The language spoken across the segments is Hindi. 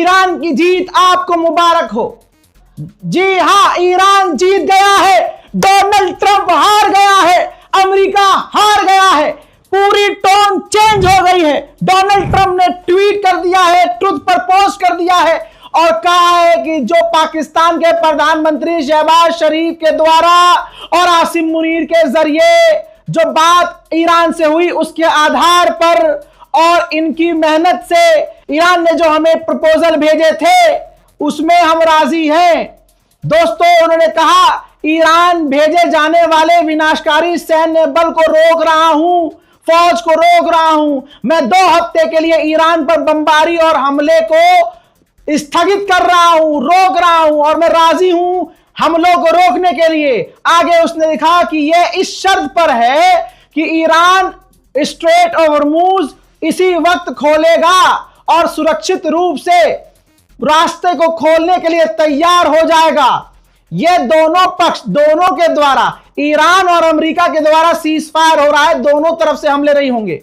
ईरान की जीत आपको मुबारक हो। जी हां, ईरान जीत गया है, डोनाल्ड ट्रंप हार गया है, अमेरिका हार गया है, पूरी टोन चेंज हो गई है। डोनाल्ड ट्रंप ने ट्वीट कर दिया है, ट्रुथ पर पोस्ट कर दिया है और कहा है कि जो पाकिस्तान के प्रधानमंत्री शहबाज शरीफ के द्वारा और आसिम मुनीर के जरिए जो बात ईरान से हुई उसके आधार पर और इनकी मेहनत से ईरान ने जो हमें प्रपोजल भेजे थे उसमें हम राजी हैं। दोस्तों, उन्होंने कहा ईरान भेजे जाने वाले विनाशकारी सैन्य बल को रोक रहा हूं, फौज को रोक रहा हूं। मैं 2 हफ्ते के लिए ईरान पर बमबारी और हमले को स्थगित कर रहा हूं, रोक रहा हूं और मैं राजी हूं हमलों को रोकने के लिए। आगे उसने लिखा कि यह इस शर्त पर है कि ईरान स्ट्रेट ऑफ हॉर्मुज इसी वक्त खोलेगा और सुरक्षित रूप से रास्ते को खोलने के लिए तैयार हो जाएगा। यह दोनों पक्ष, दोनों के द्वारा, ईरान और अमेरिका के द्वारा सीज फायर हो रहा है, दोनों तरफ से हमले नहीं होंगे।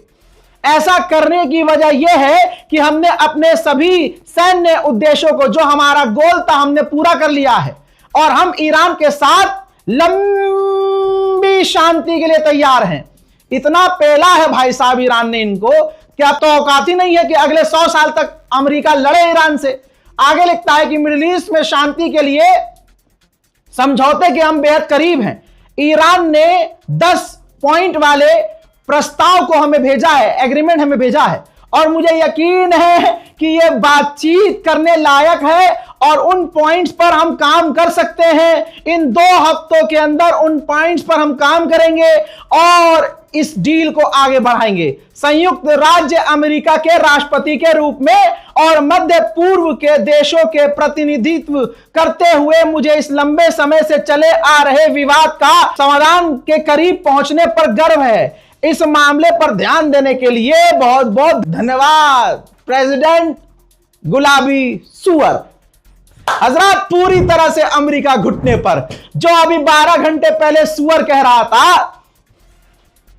ऐसा करने की वजह यह है कि हमने अपने सभी सैन्य उद्देश्यों को, जो हमारा गोल था, हमने पूरा कर लिया है और हम ईरान के साथ लंबी शांति के लिए तैयार हैं। इतना पेला है भाई साहब ईरान ने इनको, क्या तो औकात ही नहीं है कि अगले 100 साल तक अमेरिका लड़े ईरान से। आगे लिखता है कि मिडिल ईस्ट में शांति के लिए समझौते के हम बेहद करीब हैं। ईरान ने 10 पॉइंट वाले प्रस्ताव को हमें भेजा है, एग्रीमेंट हमें भेजा है और मुझे यकीन है कि यह बातचीत करने लायक है और उन पॉइंट्स पर हम काम कर सकते हैं। इन 2 हफ्तों के अंदर उन पॉइंट्स पर हम काम करेंगे और इस डील को आगे बढ़ाएंगे। संयुक्त राज्य अमेरिका के राष्ट्रपति के रूप में और मध्य पूर्व के देशों के प्रतिनिधित्व करते हुए मुझे इस लंबे समय से चले आ रहे विवाद का समाधान के करीब पहुंचने पर गर्व है। इस मामले पर ध्यान देने के लिए बहुत बहुत धन्यवाद। प्रेसिडेंट गुलाबी सुअर। हजरत, पूरी तरह से अमेरिका घुटने पर। जो अभी 12 घंटे पहले सुअर कह रहा था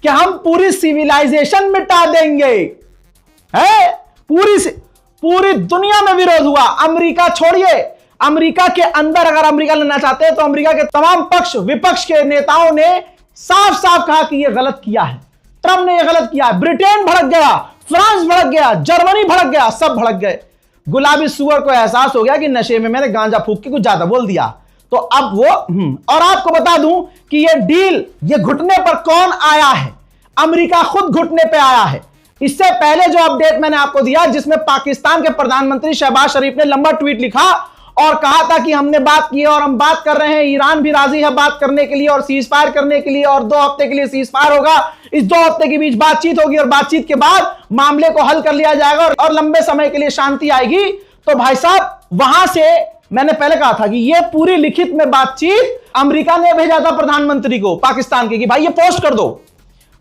कि हम पूरी सिविलाइजेशन मिटा देंगे, है पूरी दुनिया में विरोध हुआ। अमेरिका छोड़िए, अमेरिका के अंदर अगर अमेरिका लेना चाहते हैं तो अमेरिका के तमाम पक्ष विपक्ष के नेताओं ने साफ साफ कहा कि यह गलत किया है, ट्रंप ने यह गलत किया है। ब्रिटेन भड़क गया, फ्रांस भड़क गया, जर्मनी भड़क गया, सब भड़क गए। गुलाबी सुअर को एहसास हो गया कि नशे में मैंने गांजा फूंक के कुछ ज्यादा बोल दिया, तो अब वो और आपको बता दूं कि ये डील, ये घुटने पर कौन आया है? अमेरिका खुद घुटने पे आया है। इससे पहले जो अपडेट मैंने आपको दिया, जिसमें पाकिस्तान के प्रधानमंत्री शहबाज शरीफ ने लंबा ट्वीट लिखा और कहा था कि हमने बात की है और हम बात कर रहे हैं, ईरान भी राजी है बात करने के लिए और सीज फायर करने के लिए और 2 हफ्ते के लिए सीज फायर होगा। इस 2 हफ्ते के बीच बातचीत होगी और बातचीत के बाद मामले को हल कर लिया जाएगा और लंबे समय के लिए शांति आएगी। तो भाई साहब, वहां से मैंने पहले कहा था कि यह पूरी लिखित में बातचीत अमेरिका ने भेजा था प्रधानमंत्री को पाकिस्तान के कि भाई ये पोस्ट कर दो।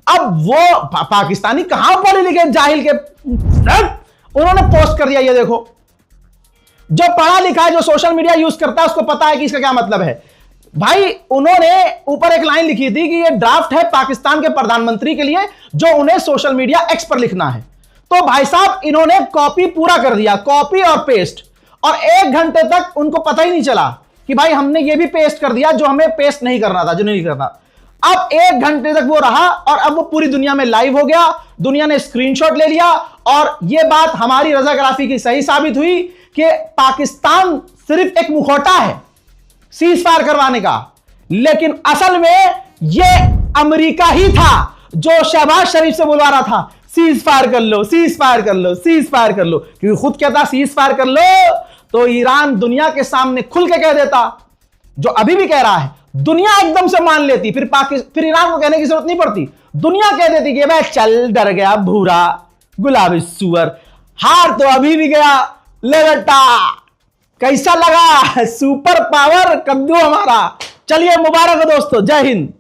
अब वो पाकिस्तानी कहां पढ़े लिखे जाहिल के, उन्होंने पोस्ट कर दिया। ये देखो, जो पढ़ा लिखा है, जो सोशल मीडिया यूज करता है, उसको पता है कि इसका क्या मतलब है। भाई, उन्होंने ऊपर एक लाइन लिखी थी कि ये ड्राफ्ट है पाकिस्तान के प्रधानमंत्री के लिए, जो उन्हें सोशल मीडिया एक्स पर लिखना है। तो भाई साहब, इन्होंने कॉपी पूरा कर दिया, कॉपी और पेस्ट, और 1 घंटे तक उनको पता ही नहीं चला कि भाई हमने ये भी पेस्ट कर दिया जो हमें पेस्ट नहीं करना था, जो नहीं करना। अब 1 घंटे तक वो रहा और अब वो पूरी दुनिया में लाइव हो गया, दुनिया ने स्क्रीनशॉट ले लिया और ये बात हमारी रजाकाराफी की सही साबित हुई कि पाकिस्तान सिर्फ एक मुखौटा है सीज फायर करवाने का, लेकिन असल में ये अमेरिका ही था जो शहबाज शरीफ से बुलवा रहा था, सीज फायर कर लो, सीज फायर कर लो, सीज फायर कर लो। क्योंकि खुद कहता सीज फायर कर लो तो ईरान दुनिया के सामने खुल के कह देता, जो अभी भी कह रहा है, दुनिया एकदम से मान लेती, फिर ईरान को कहने की जरूरत नहीं पड़ती, दुनिया कह देती कि भाई चल, डर गया भूरा गुलाबी सुअर, हार तो अभी भी गया। ले बेटा, कैसा लगा सुपर पावर कद्दू हमारा। चलिए, मुबारक हो दोस्तों, जय हिंद।